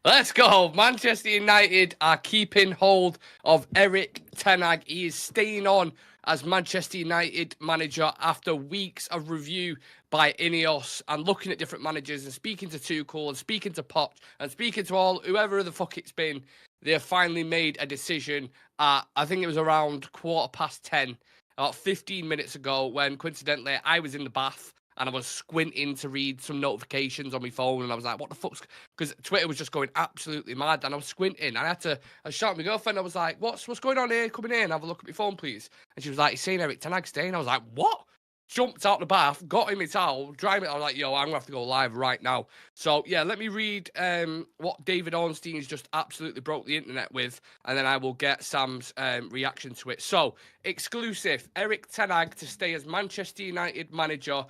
Let's go. Manchester United are keeping hold of Erik ten Hag. He is staying on as Manchester United manager after weeks of review by Ineos and looking at different managers and speaking to Tuchel and speaking to Poch and speaking to whoever the fuck it's been. They have finally made a decision at, I think it was around 10:15, about 15 minutes ago, when coincidentally I was in the bath and I was squinting to read some notifications on my phone, and I was like, what the fuck's... Because Twitter was just going absolutely mad, and I was squinting. I shouted at my girlfriend. I was like, what's going on here? Come in here and have a look at my phone, please. And she was like, he's saying Erik ten Hag staying. I was like, what? Jumped out the bath, got in my towel, dried it. I was like, yo, I'm going to have to go live right now. So, yeah, let me read what David Ornstein's just absolutely broke the internet with, and then I will get Sam's reaction to it. So, exclusive, Erik ten Hag to stay as Manchester United manager.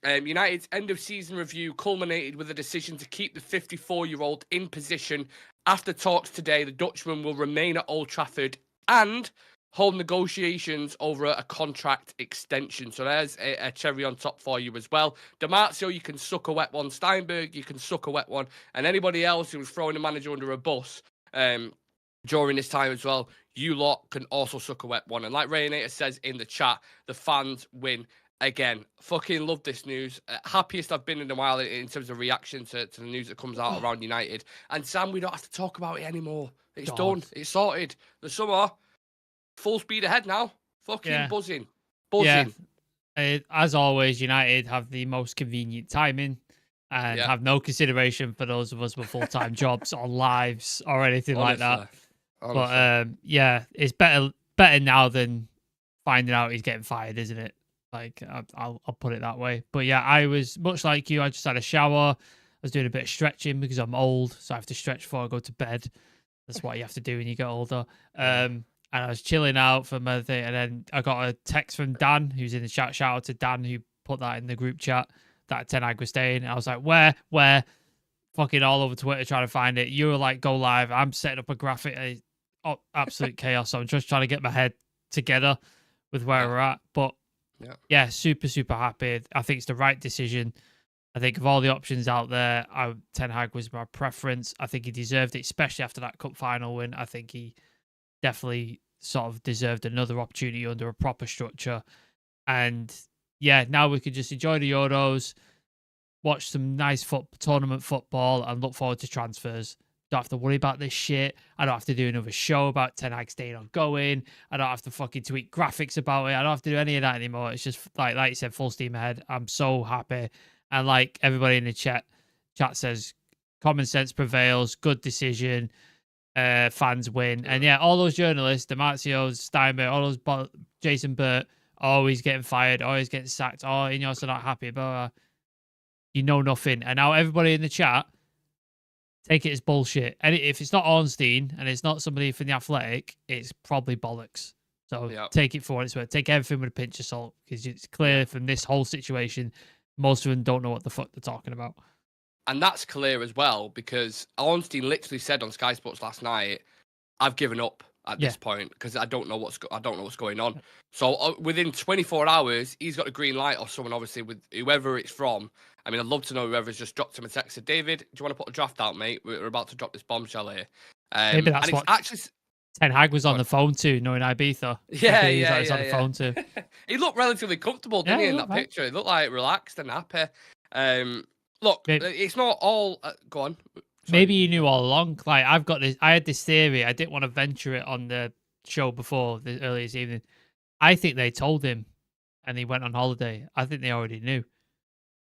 United's end-of-season review culminated with a decision to keep the 54-year-old in position. After talks today, the Dutchman will remain at Old Trafford and hold negotiations over a contract extension. So there's a cherry on top for you as well. DiMarzio, you can suck a wet one. Steinberg, you can suck a wet one. And anybody else who was throwing the manager under a bus during this time as well, you lot can also suck a wet one. And like Raynator says in the chat, the fans win. Again, fucking love this news. Happiest I've been in a while in terms of reaction to the news that comes out around United. And Sam, we don't have to talk about it anymore. It's done. It's sorted. The summer, full speed ahead now. Fucking buzzing. Yeah. As always, United have the most convenient timing and have no consideration for those of us with full-time jobs or lives or anything like that. But yeah, it's better now than finding out he's getting fired, isn't it? Like, I'll put it that way. But yeah, I was much like you. I just had a shower. I was doing a bit of stretching because I'm old, so I have to stretch before I go to bed. That's what you have to do when you get older. And I was chilling out for my thing, and then I got a text from Dan, who's in the chat. Shout out to Dan, who put that in the group chat, that ten Hag was staying. And I was like, where? Fucking all over Twitter trying to find it. You were like, go live. I'm setting up a graphic. Absolute chaos. So I'm just trying to get my head together with where we're at. But yeah, super, super happy. I think it's the right decision. I think of all the options out there, Ten Hag was my preference. I think he deserved it, especially after that cup final win. I think he definitely sort of deserved another opportunity under a proper structure. And yeah, now we could just enjoy the Euros, watch some nice tournament football, and look forward to transfers. Don't have to worry about this shit. I don't have to do another show about Ten Hag staying or going. I don't have to fucking tweet graphics about it. I don't have to do any of that anymore. It's just like you said, full steam ahead. I'm so happy. And like everybody in the chat says, common sense prevails. Good decision. Fans win. And yeah, all those journalists, DiMarzio, Steinberg, all those Jason Burt, always getting fired, always getting sacked. Oh, Ineos are not happy. Blah. You know nothing. And now everybody in the chat, take it as bullshit. And if it's not Ornstein and it's not somebody from the Athletic, it's probably bollocks. So take it for what it's worth. Take everything with a pinch of salt, because it's clear from this whole situation, most of them don't know what the fuck they're talking about. And that's clear as well, because Ornstein literally said on Sky Sports last night, I've given up at this point because I don't know what's going on. So within 24 hours, he's got a green light or someone, obviously, with whoever it's from. I mean, I'd love to know whoever's just dropped him a text. Said, David, do you want to put a draft out, mate? We're about to drop this bombshell here. Maybe that's what Ten Hag was on the phone too, knowing Ibiza. Yeah, he's on the phone too. He looked relatively comfortable, didn't he, in that picture? He looked like relaxed and happy. Look, it's not all... go on. Sorry. Maybe you knew all along. Like, I had this theory. I didn't want to venture it on the show before earlier this evening. I think they told him, and he went on holiday. I think they already knew,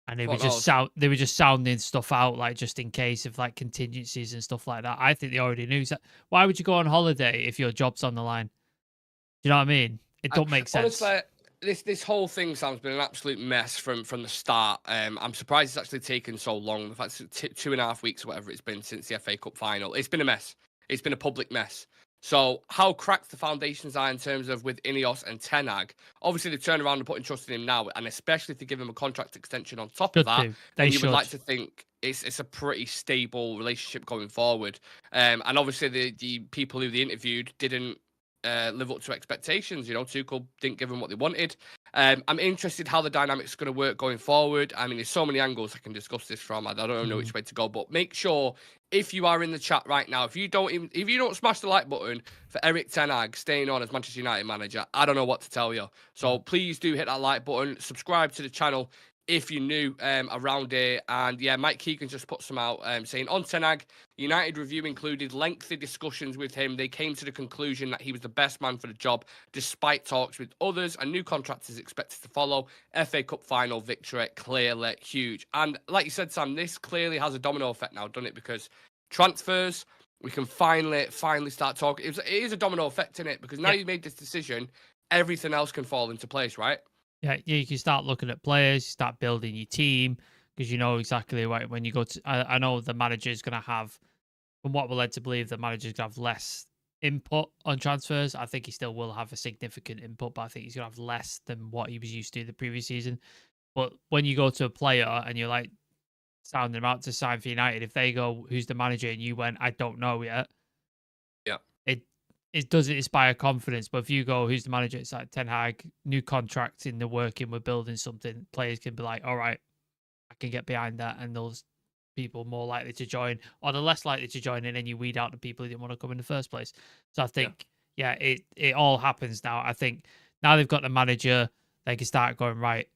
and they were just sounding stuff out, like just in case of like contingencies and stuff like that. I think they already knew. So why would you go on holiday if your job's on the line? Do you know what I mean? It don't make sense. Honestly, this whole thing, Sam's been an absolute mess from the start. I'm surprised it's actually taken so long. The fact it's 2.5 weeks or whatever it's been since the FA Cup final. It's been a mess. It's been a public mess. So how cracked the foundations are in terms of with Ineos and Ten Hag. Obviously, they turn around and putting trust in him now, and especially if they give him a contract extension on top of that, then you would like to think it's a pretty stable relationship going forward. And obviously, the people who they interviewed didn't live up to expectations. You know, Tuchel didn't give them what they wanted. I'm interested how the dynamic's going to work going forward. I mean, there's so many angles I can discuss this from. I don't know which way to go, but make sure if you are in the chat right now, if you don't smash the like button for Erik ten Hag staying on as Manchester United manager, I don't know what to tell you. So please do hit that like button, subscribe to the channel if you're new around here. And yeah, Mike Keegan just put some out saying, on Ten Hag, United review included lengthy discussions with him. They came to the conclusion that he was the best man for the job, despite talks with others. A new contract is expected to follow. FA Cup final victory, clearly huge. And like you said, Sam, this clearly has a domino effect now, doesn't it? Because transfers, we can finally start talking. It is a domino effect in it, because now you've made this decision, everything else can fall into place, right? Yeah, you can start looking at players, start building your team, because you know exactly when you go to. I know the manager is going to have, from what we're led to believe, the manager is going to have less input on transfers. I think he still will have a significant input, but I think he's going to have less than what he was used to the previous season. But when you go to a player and you're like sounding them out to sign for United, if they go, "Who's the manager?" and you went, "I don't know yet," it doesn't inspire confidence. But if you go, "Who's the manager?" it's like Ten Hag, new contract in the working, we're building something. Players can be like, "All right, I can get behind that," and those people more likely to join, or they're less likely to join, and then you weed out the people who didn't want to come in the first place. So I think, it all happens now. I think now they've got the manager, they can start going, right,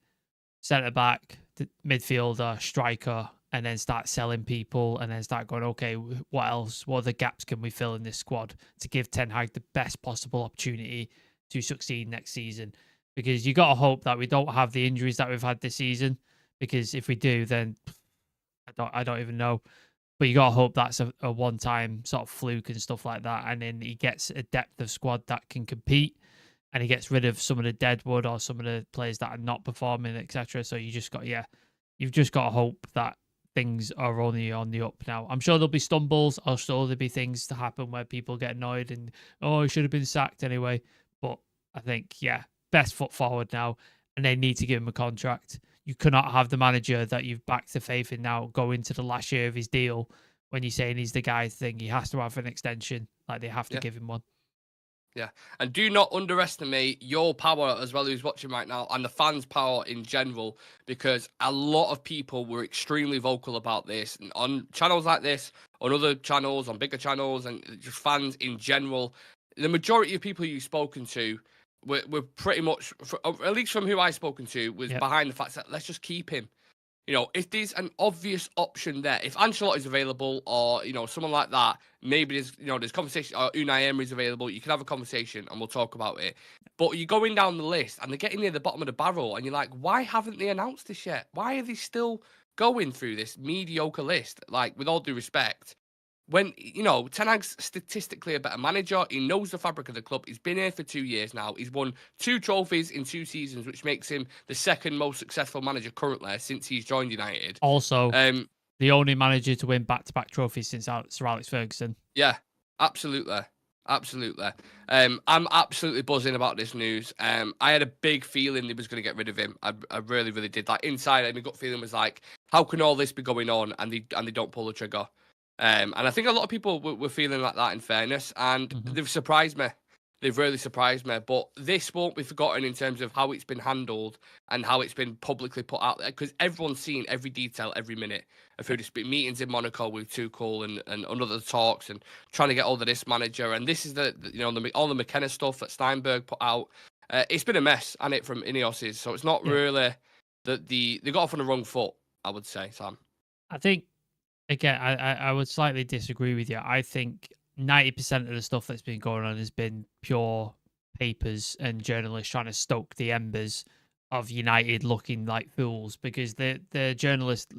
centre back, midfielder, striker, and then start selling people, and then start going, okay, what else? What other gaps can we fill in this squad to give Ten Hag the best possible opportunity to succeed next season? Because you got to hope that we don't have the injuries that we've had this season, because if we do, then I don't even know. But you got to hope that's a one-time sort of fluke and stuff like that, and then he gets a depth of squad that can compete, and he gets rid of some of the deadwood or some of the players that are not performing, etc. So you've just got to hope that things are only on the up now. I'm sure there'll be stumbles. I'm sure there'll be things to happen where people get annoyed and, oh, he should have been sacked anyway. But I think, best foot forward now, and they need to give him a contract. You cannot have the manager that you've backed the faith in now go into the last year of his deal when you're saying he's the guy thing. He has to have an extension. Like, they have to give him one. Yeah, and do not underestimate your power as well, who's watching right now, and the fans' power in general, because a lot of people were extremely vocal about this, and on channels like this, on other channels, on bigger channels, and just fans in general. The majority of people you've spoken to were pretty much, at least from who I've spoken to, was behind the fact that let's just keep him. You know, if there's an obvious option there, if Ancelotti's available, or, you know, someone like that, maybe there's conversation, or Unai Emery's available, you can have a conversation and we'll talk about it. But you're going down the list and they're getting near the bottom of the barrel, and you're like, why haven't they announced this yet? Why are they still going through this mediocre list? Like, with all due respect, when, you know, Ten Hag's statistically a better manager, he knows the fabric of the club, he's been here for 2 years now, he's won 2 trophies in 2 seasons, which makes him the second most successful manager currently since he's joined United. Also, the only manager to win back-to-back trophies since Sir Alex Ferguson. Yeah, absolutely. I'm absolutely buzzing about this news. I had a big feeling they was going to get rid of him. I really, really did. Like, inside, my gut feeling was like, how can all this be going on and they don't pull the trigger? And I think a lot of people were feeling like that, in fairness, and they've surprised me. They've really surprised me. But this won't be forgotten in terms of how it's been handled and how it's been publicly put out there, because everyone's seen every detail, every minute of who this meetings in Monaco with Tuchel and other talks and trying to get hold of this manager. And this is all the McKenna stuff that Steinberg put out. It's been a mess, and it from Ineos's. So it's not really that they got off on the wrong foot, I would say, Sam. I think, again, I would slightly disagree with you. I think 90% of the stuff that's been going on has been pure papers and journalists trying to stoke the embers of United looking like fools, because the journalists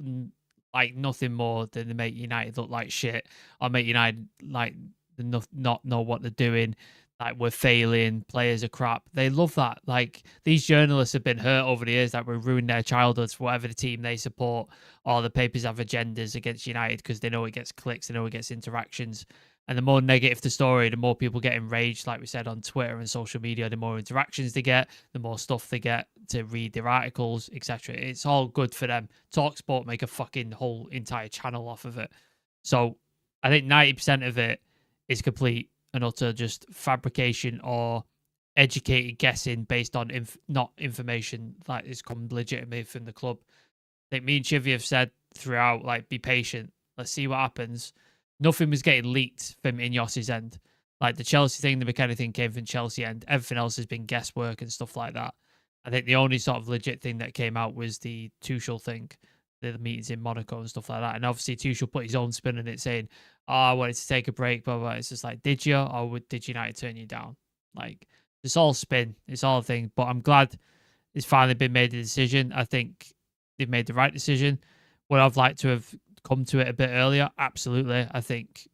like nothing more than to make United look like shit, or make United like not know what they're doing. Like, we're failing, players are crap. They love that. Like, these journalists have been hurt over the years that we ruined their childhoods for whatever the team they support, or the papers have agendas against United because they know it gets clicks, they know it gets interactions. And the more negative the story, the more people get enraged, like we said, on Twitter and social media, the more interactions they get, the more stuff they get to read their articles, etc. It's all good for them. TalkSport make a fucking whole entire channel off of it. So I think 90% of it is complete an utter just fabrication or educated guessing based on not information that is come legitimately from the club. I think me and Chivy have said throughout, like, be patient. Let's see what happens. Nothing was getting leaked from Ineos's end. Like the Chelsea thing, the McKenna thing came from Chelsea end. Everything else has been guesswork and stuff like that. I think the only sort of legit thing that came out was the Tuchel thing, the meetings in Monaco and stuff like that. And obviously Tuchel put his own spin on it, saying, "Oh, I wanted to take a break," blah blah. It's just like, did you, or did United turn you down? Like, it's all spin. It's all a thing. But I'm glad it's finally been made a decision. I think they've made the right decision. Would I've liked to have come to it a bit earlier? Absolutely. I think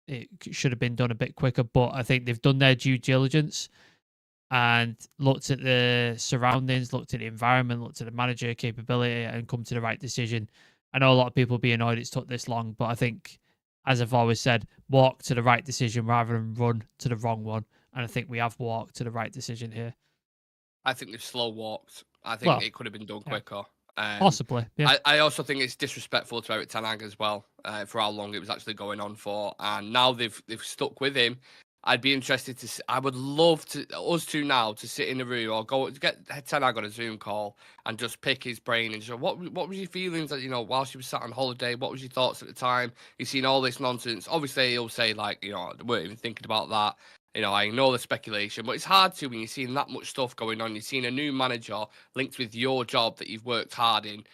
it should have been done a bit quicker, but I think they've done their due diligence and looked at the surroundings, looked at the environment, looked at the manager capability, and come to the right decision. I know a lot of people be annoyed it's took this long, but I think, as I've always said, walk to the right decision rather than run to the wrong one. And I think we have walked to the right decision here. I think they've slow walked. I think it could have been done quicker. Possibly, yeah. I also think it's disrespectful to Erik ten Hag as well, for how long it was actually going on for, and now they've stuck with him. I'd be interested to. I would love to us two now to sit in a room or go get ten Hag on a Zoom call and just pick his brain and just what was your feelings that whilst you were sat on holiday? What was your thoughts at the time? You've seen all this nonsense. Obviously, he'll say like I weren't even thinking about that. I ignore the speculation, but it's hard to when you're seeing that much stuff going on. You're seeing a new manager linked with your job that you've worked hard in.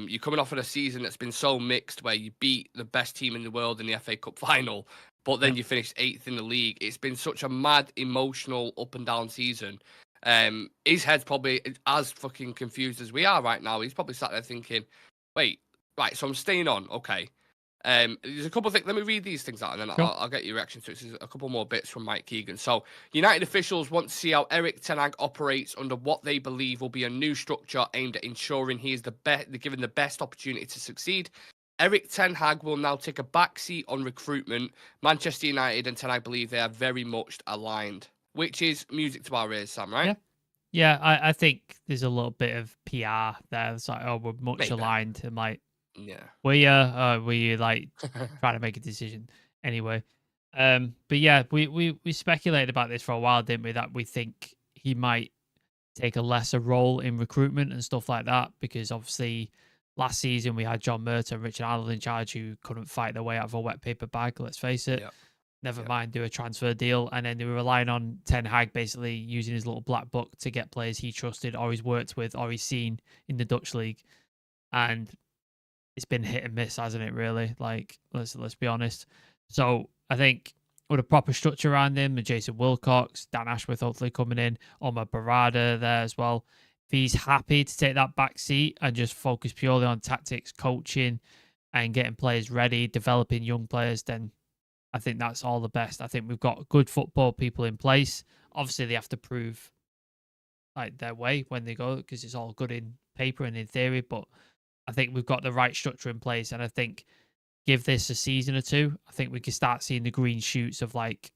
You're coming off of a season that's been so mixed where you beat the best team in the world in the FA Cup final, but then you finished 8th in the league. It's been such a mad, emotional, up and down season. His head's probably as fucking confused as we are right now. He's probably sat there thinking, wait, right, so I'm staying on, okay. There's a couple of things. Let me read these things out, and then I'll get your reaction to it. There's a couple more bits from Mike Keegan. So, United officials want to see how Erik ten Hag operates under what they believe will be a new structure aimed at ensuring he is given the best opportunity to succeed. Erik ten Hag will now take a backseat on recruitment. Manchester United and ten Hag believe they are very much aligned, which is music to our ears, Sam, right? Yeah, I think there's a little bit of PR there. It's like, oh, we're much aligned. And like, yeah, were you like trying to make a decision anyway? But yeah, we speculated about this for a while, didn't we? That we think he might take a lesser role in recruitment and stuff like that, because obviously last season we had John Murta and Richard Arnold in charge who couldn't fight their way out of a wet paper bag. Let's face it. Never mind do a transfer deal, and then they were relying on Ten Hag basically using his little black book to get players he trusted or he's worked with or he's seen in the Dutch league, and it's been hit and miss, hasn't it? Really, like let's be honest. So I think with a proper structure around him, with Jason Wilcox, Dan Ashworth hopefully coming in, Omar Barada there as well. If he's happy to take that back seat and just focus purely on tactics, coaching, and getting players ready, developing young players, then I think that's all the best. I think we've got good football people in place. Obviously, they have to prove like their way when they go, because it's all good in paper and in theory, but I think we've got the right structure in place, and I think give this a season or two, I think we can start seeing the green shoots of like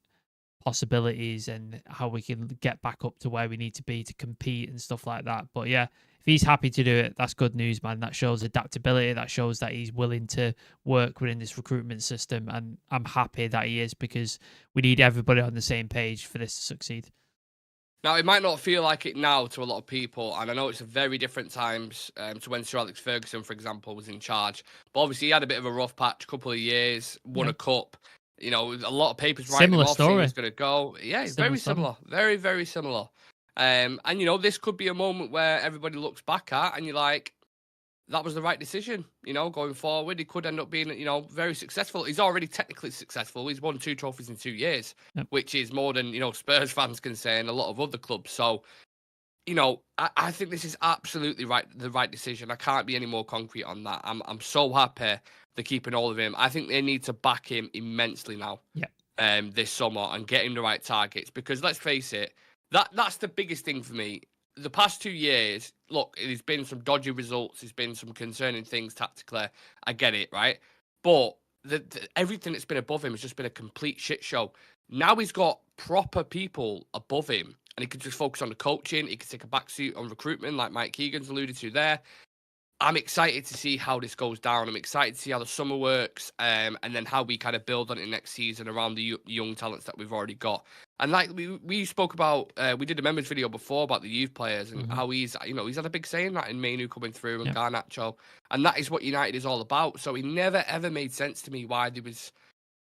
possibilities and how we can get back up to where we need to be to compete and stuff like that. But yeah, if he's happy to do it, that's good news, man. That shows adaptability. That shows that he's willing to work within this recruitment system, and I'm happy that he is, because we need everybody on the same page for this to succeed. Now, it might not feel like it now to a lot of people, and I know it's a very different times to when Sir Alex Ferguson, for example, was in charge. But obviously, he had a bit of a rough patch, a couple of years, won a cup. A lot of papers writing him off, saying he's going to go. Yeah, it's very similar. Very, very similar. And, this could be a moment where everybody looks back at, and you're like, that was the right decision, going forward. He could end up being, very successful. He's already technically successful. He's won 2 trophies in 2 years, which is more than, Spurs fans can say and a lot of other clubs. So, I think this is absolutely the right decision. I can't be any more concrete on that. I'm so happy they're keeping all of him. I think they need to back him immensely now. This summer and get him the right targets, because let's face it, that's the biggest thing for me. The past 2 years, look, there's been some dodgy results. There's been some concerning things tactically. I get it, right? But everything that's been above him has just been a complete shit show. Now he's got proper people above him, and he can just focus on the coaching. He can take a backseat on recruitment, like Mike Keegan's alluded to there. I'm excited to see how this goes down. I'm excited to see how the summer works, and then how we kind of build on it next season around the young talents that we've already got. And like we spoke about, we did a members video before about the youth players and how he's had a big say in that, in Mainu coming through and Garnacho, and that is what United is all about. So it never ever made sense to me why they was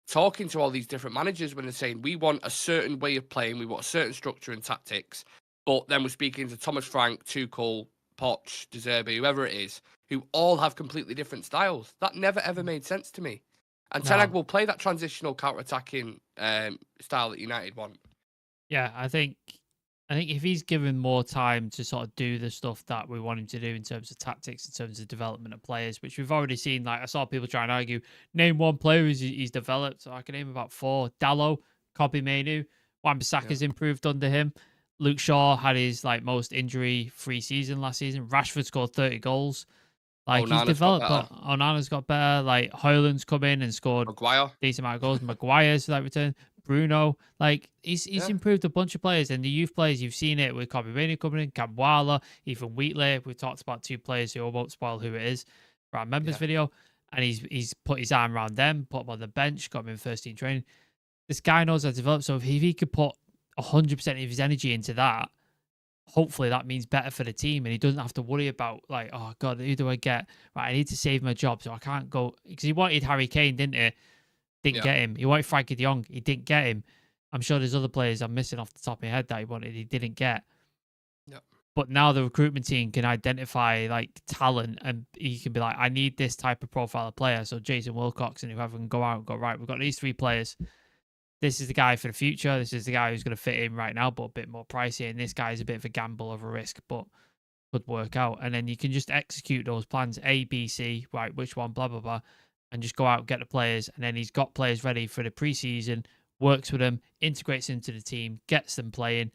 talking to all these different managers when they're saying we want a certain way of playing, we want a certain structure and tactics, but then we're speaking to Thomas Frank, Tuchel, Poch, De Zerbi, whoever it is, who all have completely different styles. That never ever made sense to me. And Ten Hag will play that transitional counter-attacking style that United want. Yeah, I think if he's given more time to sort of do the stuff that we want him to do in terms of tactics, in terms of development of players, which we've already seen. Like, I saw people try and argue, name one player he's developed. So I can name about 4. Dalot, Kobbie Mainoo, Wan-Bissaka's improved under him. Luke Shaw had his most injury-free season last season. Rashford scored 30 goals. He's developed, but Onana's got better. Højlund's come in and scored Maguire, decent amount of goals. Maguire's return. Bruno, he's improved a bunch of players, and the youth players, you've seen it with Kobbie Mainoo coming in, Kamwala, even Wheatley. We've talked about 2 players who I won't spoil who it is for our members video, and he's put his arm around them, put them on the bench, got them in first team training. This guy knows how to develop, so if he could put 100% of his energy into that, hopefully that means better for the team, and he doesn't have to worry about oh god, who do I get? Right, I need to save my job, so I can't go, because he wanted Harry Kane, didn't he? Didn't get him. He wanted Frankie de Jong. He didn't get him. I'm sure there's other players I'm missing off the top of my head that he wanted. He didn't get. Yep. But now the recruitment team can identify talent, and he can be like, I need this type of profile of player. So Jason Wilcox and whoever can go out and go, right, we've got these 3 players. This is the guy for the future. This is the guy who's going to fit in right now, but a bit more pricey. And this guy is a bit of a gamble of a risk, but could work out. And then you can just execute those plans, A, B, C, right, which one, blah, blah, blah, and just go out, get the players. And then he's got players ready for the preseason, works with them, integrates into the team, gets them playing,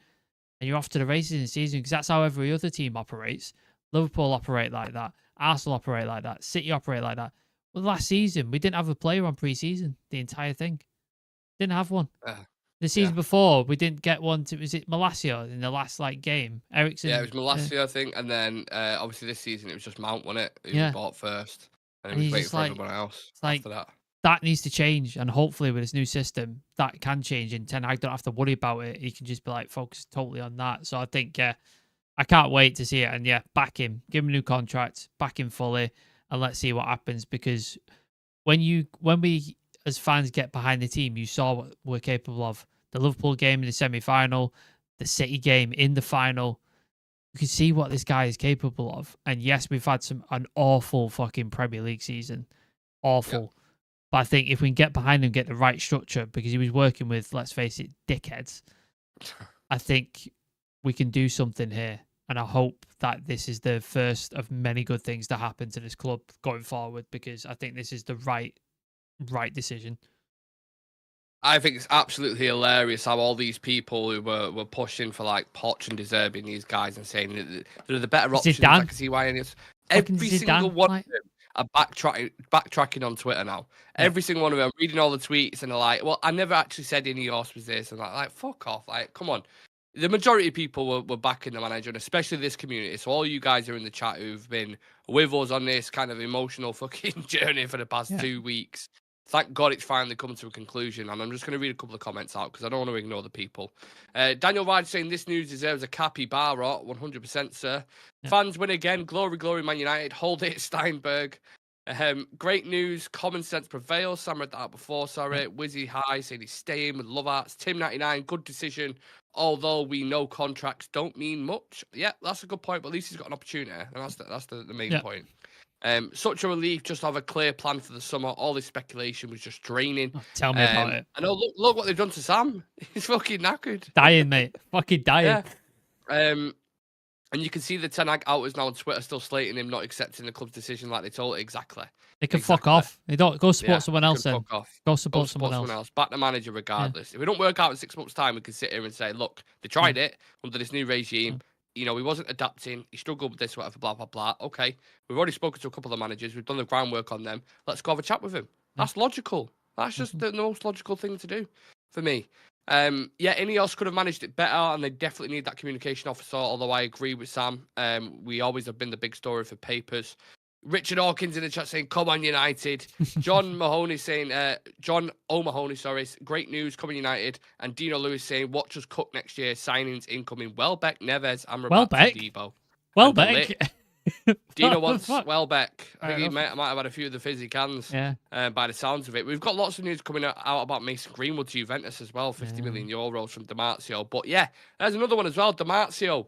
and you're off to the races in the season, because that's how every other team operates. Liverpool operate like that. Arsenal operate like that. City operate like that. Well, last season, we didn't have a player on preseason, the entire thing. Didn't have one. The season before, we didn't get one. Was it Malacia in the last game? Ericsson. Yeah, it was Malacia, I think, and then obviously this season it was just Mount, wasn't it? Who we bought first, and he was waiting for everyone else after that. That needs to change, and hopefully with this new system, that can change. And Ten Hag don't have to worry about it. He can just be focus totally on that. So I think, I can't wait to see it. And back him, give him a new contract, back him fully, and let's see what happens. Because when we as fans get behind the team, you saw what we're capable of. The Liverpool game in the semi-final, the City game in the final. You can see what this guy is capable of. And yes, we've had an awful fucking Premier League season. Awful. Yep. But I think if we can get behind him, get the right structure, because he was working with, let's face it, dickheads, I think we can do something here. And I hope that this is the first of many good things to happen to this club going forward, because I think this is the right decision. I think it's absolutely hilarious how all these people who were pushing for Poch and De Zerbi and these guys and saying that they're the better options. I can see why every single one of them are backtracking on Twitter now. Yeah. Every single one of them, I'm reading all the tweets and they're like, well, I never actually said Ineos was this, and like fuck off. Come on. The majority of people were backing the manager, and especially this community. So all you guys are in the chat who've been with us on this kind of emotional fucking journey for the past 2 weeks. Thank God it's finally come to a conclusion. And I'm just going to read a couple of comments out because I don't want to ignore the people. Daniel Ride saying this news deserves a capybara. 100%, sir. Yeah. Fans win again. Glory, glory, Man United. Hold it, Steinberg. Great news. Common sense prevails. Sam read that out before. Sorry. Wizzy High saying he's staying with Love Arts. Tim99, good decision. Although we know contracts don't mean much. Yeah, that's a good point. But at least he's got an opportunity. And that's the main point. Such a relief just to have a clear plan for the summer. All this speculation was just draining. Oh, tell me about it. I know. Look what they've done to Sam. He's fucking knackered. Dying, mate. Fucking dying. Yeah. And you can see the Ten Hag outers now on Twitter still slating him not accepting the club's decision like they told it. Exactly. They can fuck off. They don't go support someone else. Then fuck off. Go support someone else. Back the manager regardless. Yeah. If it don't work out in 6 months' time, we can sit here and say, look, they tried it under this new regime. He wasn't adapting. He struggled with this, whatever, blah, blah, blah. Okay, we've already spoken to a couple of managers. We've done the groundwork on them. Let's go have a chat with him. That's logical. That's just the most logical thing to do for me. Ineos could have managed it better, and they definitely need that communication officer, although I agree with Sam. We always have been the big story for papers. Richard Hawkins in the chat saying, "Come on, United." John Mahoney saying, "John O'Mahoney, sorry, great news, coming United." And Dino Lewis saying, "Watch us cook next year. Signings incoming: Welbeck, Neves, Amrabat, Debo, Welbeck. Dino wants Welbeck. I think he enough. might have had a few of the fizzy cans. Yeah. By the sounds of it, we've got lots of news coming out about Mason Greenwood to Juventus as well. 50 million euros from Damartio. But yeah, there's another one as well. Damartio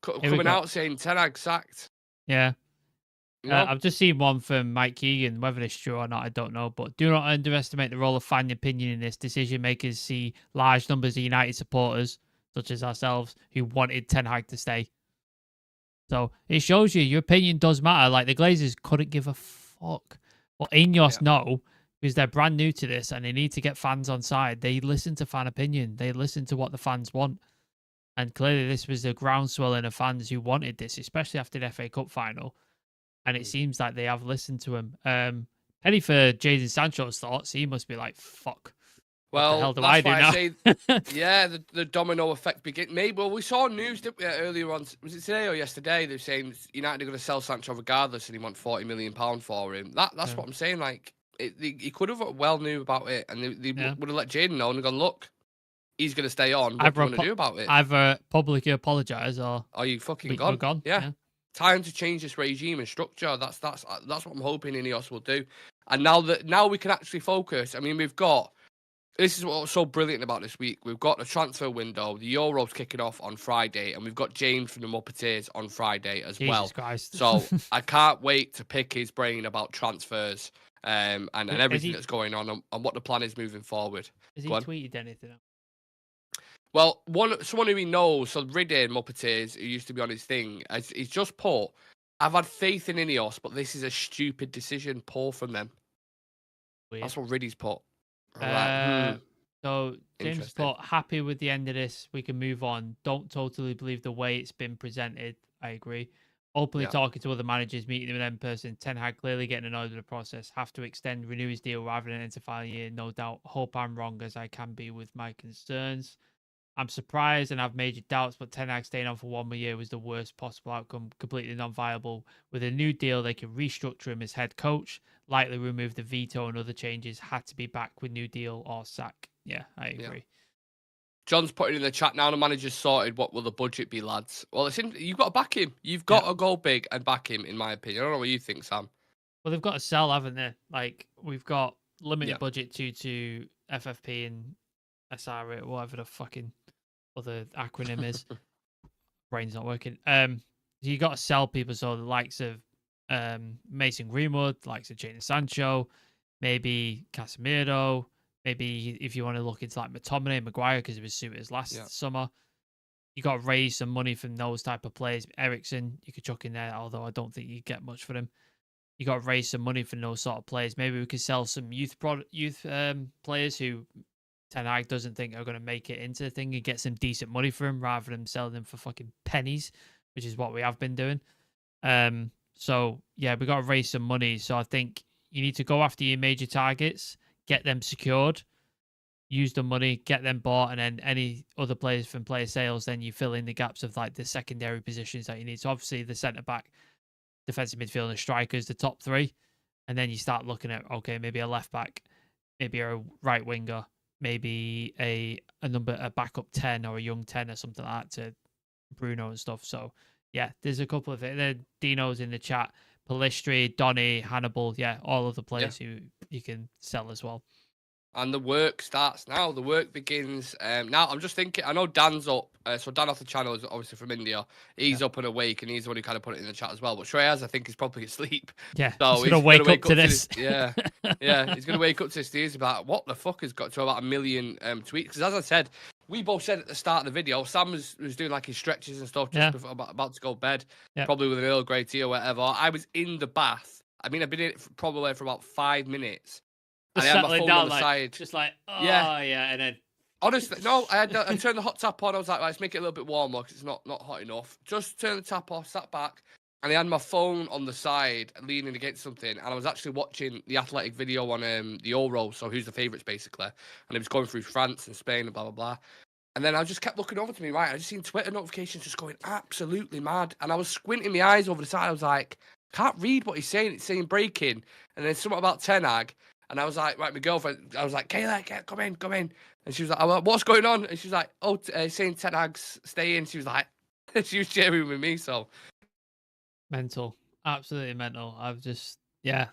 coming out saying Ten Hag sacked. Yeah. You know? I've just seen one from Mike Keegan. Whether it's true or not, I don't know. But do not underestimate the role of fan opinion in this. Decision makers see large numbers of United supporters, such as ourselves, who wanted Ten Hag to stay. So it shows you your opinion does matter. Like the Glazers couldn't give a fuck. But Ineos know, because they're brand new to this and they need to get fans on side. They listen to fan opinion. They listen to what the fans want. And clearly this was the groundswelling of fans who wanted this, especially after the FA Cup final. And it seems like they have listened to him. Penny for Jadon Sancho's thoughts. He must be like, fuck. Well, what the hell do I do now? Yeah, the domino effect begins. Maybe. Well, we saw news earlier on. Was it today or yesterday? They're saying United are going to sell Sancho regardless, and he want £40 million for him. That's what I'm saying. Like he could have well knew about it, and they would have let Jadon know and gone, look, he's going to stay on. What do you want to do about it? Either publicly apologise or are you fucking gone? Yeah. Time to change this regime and structure. That's what I'm hoping Ineos will do. And now we can actually focus. I mean, this is what's so brilliant about this week. We've got a transfer window. The Euros kicking off on Friday, and we've got James from the Muppeteers on Friday as well. Christ. So I can't wait to pick his brain about transfers and everything that's going on and what the plan is moving forward. Has he tweeted anything? Well, someone who he knows, so Ridden Muppeteers, who used to be on his thing, he's just put, "I've had faith in Ineos, but this is a stupid decision. Poor from them." Weird. That's what Riddy's put. So James put, "Happy with the end of this. We can move on. Don't totally believe the way it's been presented." I agree. Openly talking to other managers, meeting them in person. Ten Hag clearly getting annoyed with the process. Have to renew his deal rather than enter final year. No doubt. Hope I'm wrong as I can be with my concerns. I'm surprised and have major doubts, but Ten Hag staying on for 1 more year was the worst possible outcome, completely non-viable. With a new deal, they can restructure him as head coach, likely remove the veto and other changes, had to be back with new deal or sack. Yeah, I agree. Yeah. John's putting in the chat now, the manager's sorted, what will the budget be, lads? Well, you've got to back him. You've got to go big and back him, in my opinion. I don't know what you think, Sam. Well, they've got to sell, haven't they? Like, we've got limited budget to FFP and SR, whatever the fucking other acronym is. Brain's not working. You got to sell people, so the likes of Mason Greenwood, the likes of Jadon Sancho, maybe Casemiro, maybe if you want to look into like McTominay, Maguire, because it was suitors last summer. You got to raise some money from those type of players. Eriksen, you could chuck in there, although I don't think you get much for him. You got to raise some money from those sort of players. Maybe we could sell some youth players who Ten Hag doesn't think are going to make it into the thing and get some decent money for him rather than selling them for fucking pennies, which is what we have been doing. So, yeah, we got to raise some money. So I think you need to go after your major targets, get them secured, use the money, get them bought, and then any other players from player sales, then you fill in the gaps of like the secondary positions that you need. So obviously the centre-back, defensive midfielder, strikers, the top three. And then you start looking at, okay, maybe a left-back, maybe a right winger, maybe a backup 10 or a young 10 or something like that to Bruno and stuff. So yeah, there's a couple of it. Then Dino's in the chat, Pellistri, Donny, Hannibal, all of the players who you can sell as well. And the work starts now. The work begins now. I'm just thinking, I know Dan's up. So Dan off the channel is obviously from India. He's up and awake, and he's the one who kind of put it in the chat as well. But Shreyas, I think, is probably asleep. Yeah, so he's going to wake up to this. He's going to wake up to this. He's about, what the fuck has got to about 1 million tweets? Because as I said, we both said at the start of the video, Sam was doing like his stretches and stuff just before, about to go to bed, probably with an Earl Grey tea or whatever. I was in the bath. I mean, I've been in it probably for about 5 minutes. And I had my phone on the side. Just like, and then... Honestly, no, I turned the hot tap on. I was like, let's make it a little bit warmer because it's not hot enough. Just turned the tap off, sat back, and I had my phone on the side, leaning against something, and I was actually watching the Athletic video on the Euros, so who's the favourites, basically. And it was going through France and Spain and blah, blah, blah. And then I just kept looking over to me, right? I just seen Twitter notifications just going absolutely mad. And I was squinting my eyes over the side. I was like, Can't read what he's saying. It's saying breaking, and then something about Ten Hag. And I was like, right, my girlfriend, I was like, Kayla, come in. And she was like, oh, what's going on? And she was like, oh, saying Ten Hag's stay in. She was like, she was cheering with me, so. Mental. Absolutely mental. I've just, yeah.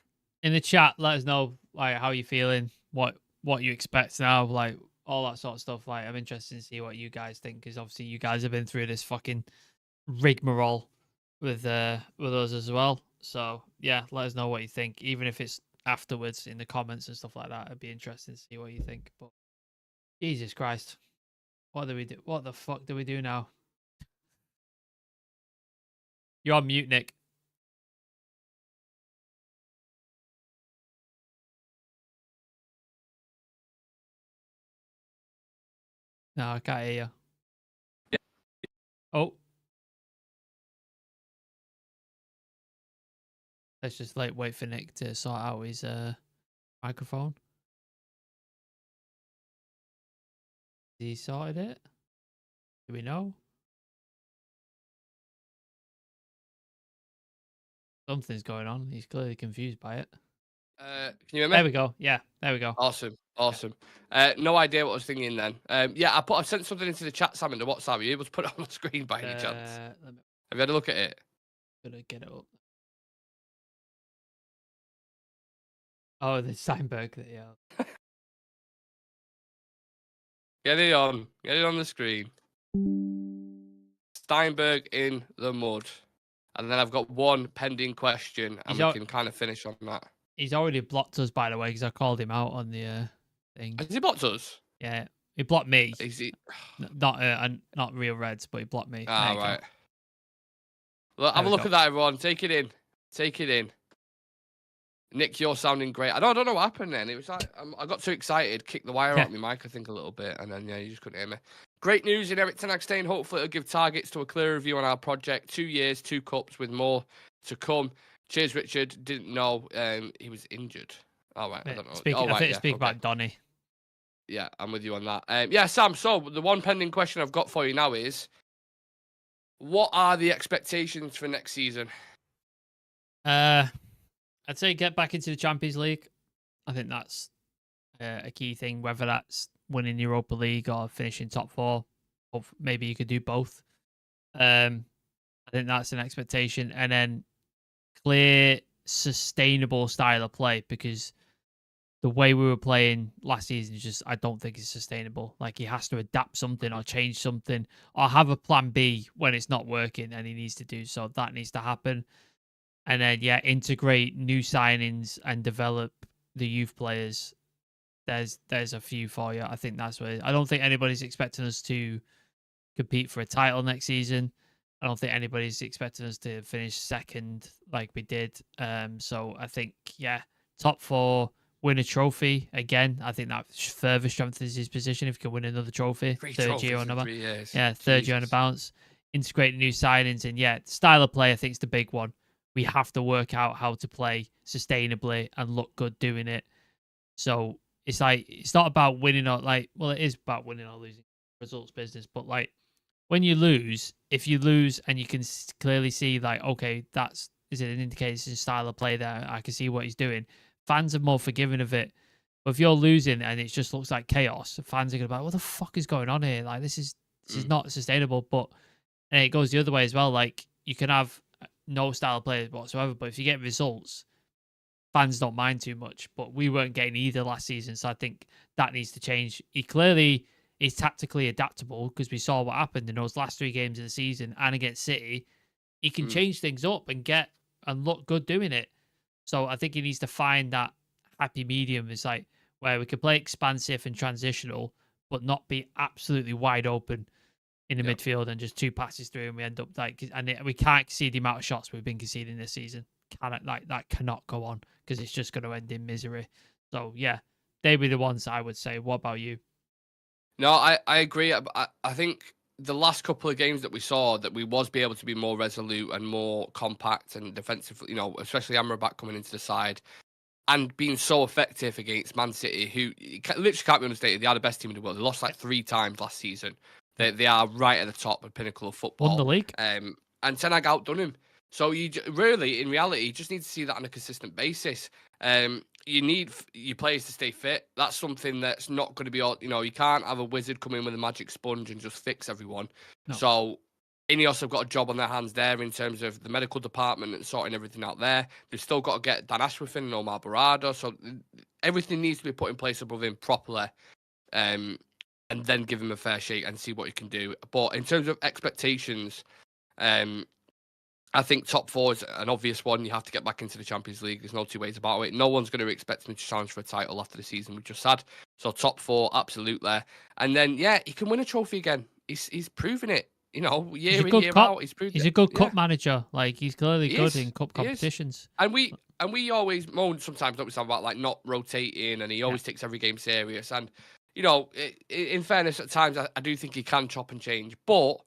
In the chat, let us know, like, how you feeling, what you expect now, like, all that sort of stuff. Like, I'm interested to see what you guys think, because obviously you guys have been through this fucking rigmarole with us as well. So, yeah, let us know what you think, even if it's afterwards in the comments and stuff like that. It'd be interesting to see what you think. But Jesus Christ, what do we do? What the fuck do we do now? You're on mute, Nick. No, I can't hear you. Yeah. Oh. Let's just wait for Nick to sort out his microphone. Has he sorted it? Do we know? Something's going on. He's clearly confused by it. Can you hear me? There we go. Yeah, there we go. Awesome. No idea what I was thinking then. Yeah, I sent something into the chat, Sam, in the WhatsApp. Are you able to put it on the screen by any chance? Have you had a look at it? Gonna get it up. Oh, the Steinberg. Yeah. Get it on the screen. Steinberg in the mud. And then I've got one pending question, and we can kind of finish on that. He's already blocked us, by the way, because I called him out on the thing. Has he blocked us? Yeah, he blocked me. Is he? Not Real Reds, but he blocked me. Ah, right. Look, have a look at that, everyone. Take it in. Nick, you're sounding great. I don't know what happened then. It was like I got too excited, kicked the wire out of my mic, I think, a little bit, and then you just couldn't hear me. Great news in Erik ten Hag staying. Hopefully, it'll give targets to a clear review on our project. 2 years, 2 cups, with more to come. Cheers, Richard. Didn't know he was injured. All right, I don't know. I think speak about Donny. Yeah, I'm with you on that. Yeah, Sam. So the one pending question I've got for you now is, what are the expectations for next season? I'd say get back into the Champions League. I think that's a key thing, whether that's winning Europa League or finishing top 4. Or maybe you could do both. I think that's an expectation. And then clear, sustainable style of play, because the way we were playing last season is just, I don't think it's sustainable. Like, he has to adapt something or change something or have a plan B when it's not working, and he needs to do so. That needs to happen. And then, yeah, integrate new signings and develop the youth players. There's a few for you. I think that's where, I don't think anybody's expecting us to compete for a title next season. I don't think anybody's expecting us to finish second like we did. So I think, yeah, top 4, win a trophy again. I think that further strengthens his position if he can win another trophy. Third year on the bounce. Yeah, third year on the bounce. Integrate new signings, and yeah, style of play I think is the big one. We have to work out how to play sustainably and look good doing it. So it's like, it's not about winning or it is about winning or losing, results business. But like, when you lose, if you lose and you can clearly see okay, is it an indication of style of play there? I can see what he's doing. Fans are more forgiving of it. But if you're losing and it just looks like chaos, fans are gonna be like, what the fuck is going on here? Like, this is not sustainable. But and it goes the other way as well. Like, you can have no style of play whatsoever, but if you get results, fans don't mind too much. But we weren't getting either last season, so I think that needs to change. He clearly is tactically adaptable, because we saw what happened in those last 3 games of the season and against City. He can change things up and look good doing it. So I think he needs to find that happy medium. It's like where we can play expansive and transitional, but not be absolutely wide open in the midfield and just 2 passes through, and we end up we can't concede the amount of shots we've been conceding this season. That cannot go on, because it's just going to end in misery. So yeah, they'd be the ones I would say. What about you? No, I agree. I think the last couple of games that we saw, that we was be able to be more resolute and more compact and defensive, especially Amrabat coming into the side and being so effective against Man City, who literally can't be understated. They are the best team in the world. They lost 3 times last season. They are right at the top and pinnacle of football. Won the league. And Ten Hag outdone him. So really, in reality, you just need to see that on a consistent basis. You need your players to stay fit. That's something that's not going to be all. You can't have a wizard come in with a magic sponge and just fix everyone. No. So Ineos have got a job on their hands there in terms of the medical department and sorting everything out there. They've still got to get Dan Ashworth in and Omar Barada. So everything needs to be put in place above him properly. And then give him a fair shake and see what he can do. But in terms of expectations, I think top four is an obvious one. You have to get back into the Champions League. There's no two ways about it. No one's going to expect him to challenge for a title after the season we just had. So top four, absolutely. And then, yeah, he can win a trophy again. He's proven it. Year in, year out, he's proved it. He's a good cup manager. Like, he's clearly good in cup competitions. And we always moan sometimes, don't we, about like not rotating, and he always takes every game serious. And in fairness, at times I do think he can chop and change, but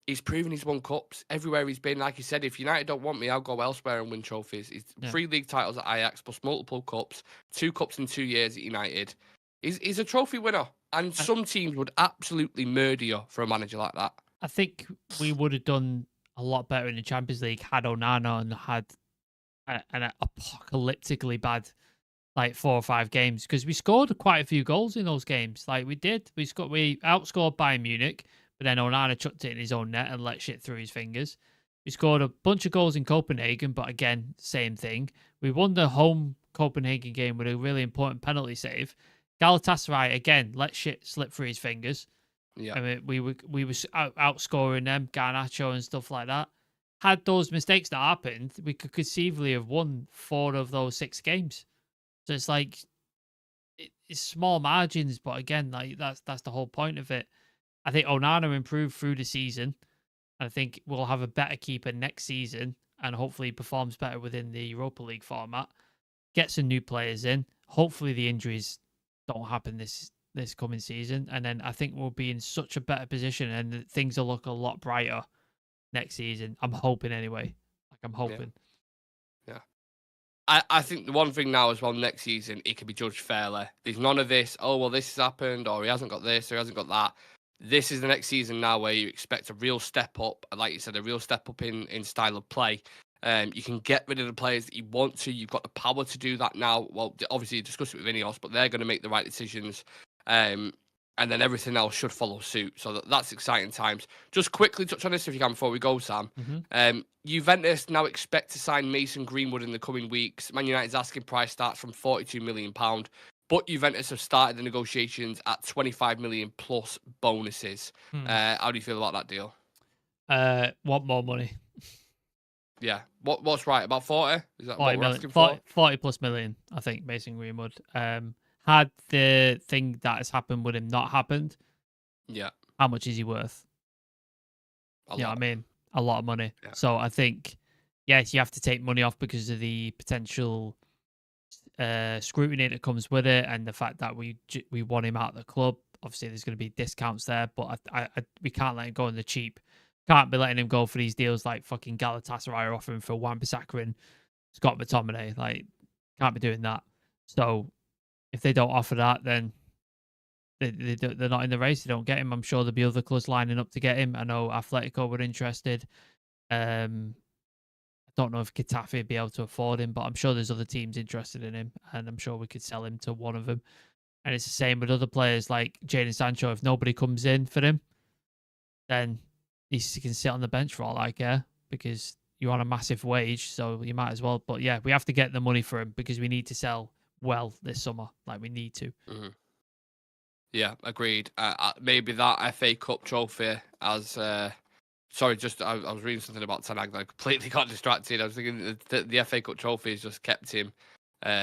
he's proven he's won cups everywhere he's been. Like he said, if United don't want me, I'll go elsewhere and win trophies. He's 3 league titles at Ajax plus multiple cups, 2 cups in 2 years at United. He's a trophy winner, and some teams would absolutely murder you for a manager like that. I think we would have done a lot better in the Champions League had Onana and had an apocalyptically bad 4 or 5 games, because we scored quite a few goals in those games. We outscored Bayern Munich, but then Onana chucked it in his own net and let shit through his fingers. We scored a bunch of goals in Copenhagen, but again, same thing. We won the home Copenhagen game with a really important penalty save. Galatasaray, again, let shit slip through his fingers. Yeah, I mean, we were outscoring them, Garnacho and stuff like that. Had those mistakes not happened, we could conceivably have won 4 of those 6 games. So it's small margins, but again, that's the whole point of it. I think Onana improved through the season. I think we'll have a better keeper next season, and hopefully performs better within the Europa League format. Get some new players in. Hopefully the injuries don't happen this coming season, and then I think we'll be in such a better position, and things will look a lot brighter next season. I'm hoping anyway. I'm hoping. Yeah. I think the one thing now as well, next season, it can be judged fairly. There's none of this, this has happened, or he hasn't got this, or he hasn't got that. This is the next season now where you expect a real step up, like you said, a real step up in style of play. You can get rid of the players that you want to. You've got the power to do that now. Well, obviously you discuss it with Ineos, but they're going to make the right decisions. And then everything else should follow suit. So that's exciting times. Just quickly touch on this if you can before we go, Sam. Mm-hmm. Juventus now expect to sign Mason Greenwood in the coming weeks. Man United's asking price starts from £42 million. But Juventus have started the negotiations at 25 million plus bonuses. How do you feel about that deal? Want more money? Yeah. What's right? About 40? Is that 40 what we're million, asking for? 40 plus million, I think, Mason Greenwood. Had the thing that has happened with him not happened, how much is he worth? You know what I mean? A lot of money. Yeah. So I think, yes, you have to take money off because of the potential scrutiny that comes with it, and the fact that we want him out of the club. Obviously, there's going to be discounts there, but we can't let him go on the cheap. Can't be letting him go for these deals like fucking Galatasaray are offering for Wan-Bissaka and Scott McTominay. Can't be doing that. So if they don't offer that, then they're not in the race. They don't get him. I'm sure there'll be other clubs lining up to get him. I know Atletico were interested. I don't know if Getafe would be able to afford him, but I'm sure there's other teams interested in him, and I'm sure we could sell him to one of them. And it's the same with other players like Jadon Sancho. If nobody comes in for him, then he can sit on the bench for all I care, because you're on a massive wage, so you might as well. But yeah, we have to get the money for him because we need to sell well this summer. We need to. Mm-hmm. Yeah, agreed. Maybe that FA Cup trophy as... Sorry, I was reading something about Ten Hag that I completely got distracted. I was thinking the FA Cup trophy has just kept him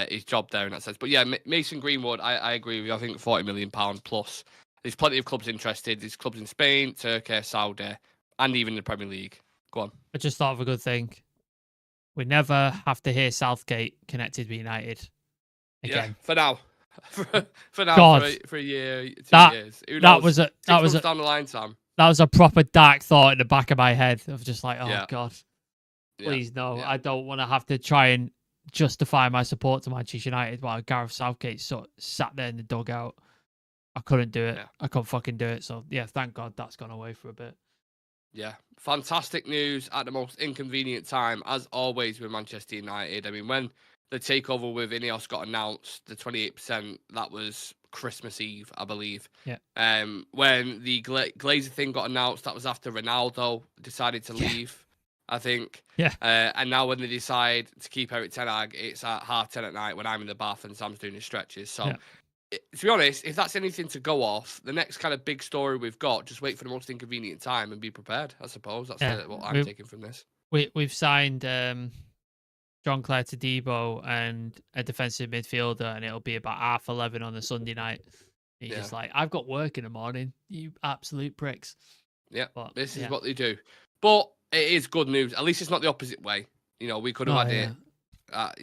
his job there in that sense. But yeah, Mason Greenwood, I agree with you. I think £40 million plus. There's plenty of clubs interested. There's clubs in Spain, Turkey, Saudi, and even the Premier League. Go on. I just thought of a good thing. We never have to hear Southgate connected with United again. Yeah, for now. for now, God, for a year, 2 years. Who knows? That was down the line, Sam. That was a proper dark thought in the back of my head of just God, please no. Yeah. I don't want to have to try and justify my support to Manchester United while Gareth Southgate sat there in the dugout. I couldn't do it. Yeah. I couldn't fucking do it. So yeah, thank God that's gone away for a bit. Yeah, fantastic news at the most inconvenient time, as always with Manchester United. I mean, when the takeover with Ineos got announced, the 28%, that was Christmas Eve, I believe. Yeah. When the Glazer thing got announced, that was after Ronaldo decided to leave, I think. Yeah. And now when they decide to keep Erik ten Hag, it's at 10:30 at night when I'm in the bath and Sam's doing his stretches. So, to be honest, if that's anything to go off, the next kind of big story we've got, just wait for the most inconvenient time and be prepared, I suppose. That's what I'm taking from this. We've signed Jean-Claire Todibo and a defensive midfielder, and it'll be about 11:30 on the Sunday night. He's just like, I've got work in the morning, you absolute pricks. Yeah, but this is what they do. But it is good news. At least it's not the opposite way. You know, we could have had it. I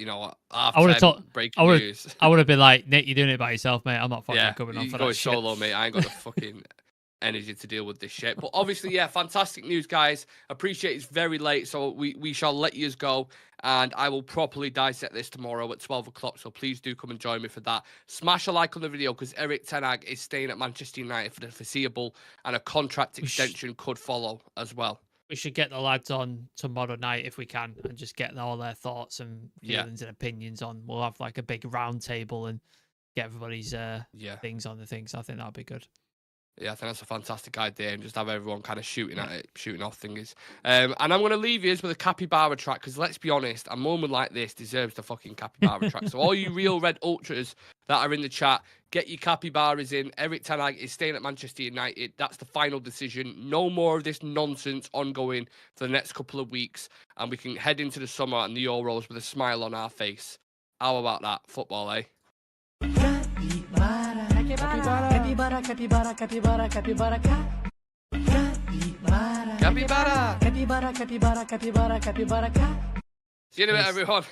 would have thought breaking news. I would have been like, Nick, you're doing it by yourself, mate. I'm not fucking coming on for that shit. Solo, mate. I ain't got the fucking energy to deal with this shit. But obviously, fantastic news, guys. Appreciate it's very late, so we shall let yous go. And I will properly dissect this tomorrow at 12 o'clock. So please do come and join me for that. Smash a like on the video because Erik ten Hag is staying at Manchester United for the foreseeable, and a contract extension could follow as well. We should get the lads on tomorrow night if we can, and just get all their thoughts and feelings and opinions on. We'll have like a big round table and get everybody's things on the things. I think that'll be good. Yeah, I think that's a fantastic idea, and just have everyone kind of shooting at it, shooting off things. And I'm going to leave you with a capybara track, because let's be honest, a moment like this deserves the fucking capybara track. So all you real red ultras that are in the chat, get your capybaras in. Erik ten Hag is staying at Manchester United. That's the final decision. No more of this nonsense ongoing for the next couple of weeks, and we can head into the summer and the Euros with a smile on our face. How about that? Football, eh? Capybara, capybara, capybara, capybara, capybara, capybara, capybara, capybara, capybara, capybara. See you in a bit, everyone.